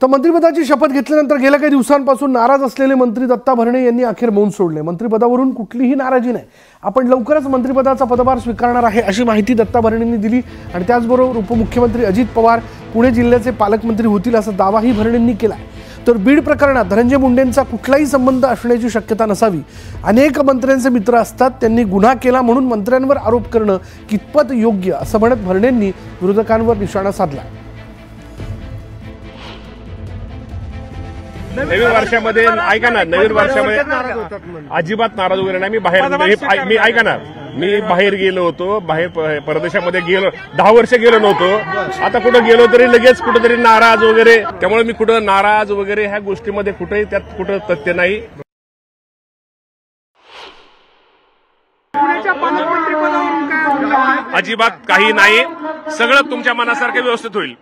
तर मंत्रिपदाची शपथ घेतल्यानंतर गेल्या काही दिवसांपासून नाराज असलेले मंत्री दत्ता भरणे यांनी अखेर मौन सोडले। मंत्रिपदावरून कुठलीही नाराजी नाही, आपण लवकरच मंत्रिपदाचा पदभार स्वीकारणार आहे अशी माहिती दत्ता भरणेंनी दिली। आणि त्याचबरोबर उपमुख्यमंत्री अजित पवार पुणे जिल्ह्याचे पालकमंत्री होतील असा दावाही भरणेंनी केला। तर बीड प्रकरणात धनंजय मुंडेंचा कुठलाही संबंध असण्याची शक्यता नसावी, अनेक मंत्र्यांचे मित्र असतात, त्यांनी गुन्हा केला म्हणून मंत्र्यांवर आरोप करणं कितपत योग्य असं म्हणत भरणेंनी विरोधकांवर निशाणा साधला। नवीन वर्षामध्ये ऐका ना, नवीन वर्षामध्ये अजिबात नाराज वगैरे नाही। मी ऐका ना, मी बाहेर गेलो होतो, बाहेर परदेशामध्ये गेलो, 10 वर्ष गेलो नव्हतो। आता कुठं गेलो तरी लगेच कुठेतरी नाराज वगैरे, त्यामुळे मी कुठं नाराज वगैरे ह्या गोष्टीमध्ये कुठेही त्यात कुठं तथ्य नाही। अजिबात काही नाही, सगळं तुमच्या मनासारखं व्यवस्थित होईल।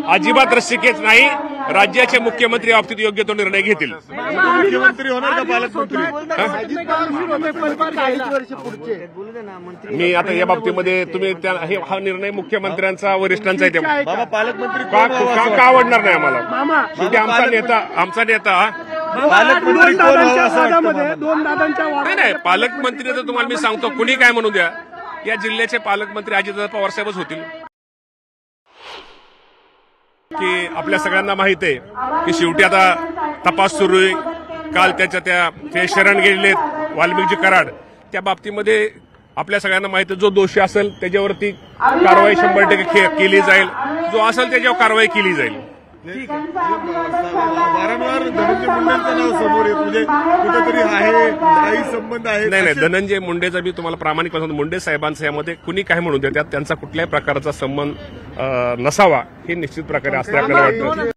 अजिबात रस्सीखेच नाही, राज्याचे मुख्यमंत्री बाबतीत योग्य तो निर्णय घेतील। मुख्यमंत्री होणार का पालकमंत्री? मी आता या बाबतीमध्ये तुम्ही हा निर्णय मुख्यमंत्र्यांचा वरिष्ठांचा आहे, पालकमंत्री का आवडणार नाही आम्हाला? शेवटी आमचा नेता पालकमंत्री नाही, पालकमंत्री तर तुम्हाला मी सांगतो, कुणी काय म्हणू द्या, या जिल्ह्याचे पालकमंत्री अजितदादा पवार साहेबच होतील। की आपल्या सगळ्यांना माहित आहे की शेवटी आता तपास सुरू आहे। काल ते शरण गेलेले वाल्मिकजी कराड, त्या बाबतीमध्ये आपल्या सगळ्यांना माहिती आहे, जो दोषी असेल त्याच्यावरती कारवाई 100% केली जाईल, जो असेल त्याच्यावर कारवाई केली जाईल। वारंवार धनंजय मुंडेंचं नाव समोर येत, म्हणजे कुठेतरी आहे काही संबंध आहे? नाही, धनंजय मुंडेचा मी तुम्हाला प्रामाणिकपणे सांगतो, मुंडे साहेबांचा यामध्ये कुणी काही म्हणू द्या, त्यात त्यांचा कुठल्याही प्रकारचा संबंध नसावा हे निश्चित प्रकारे असते आपल्याला वाटतं।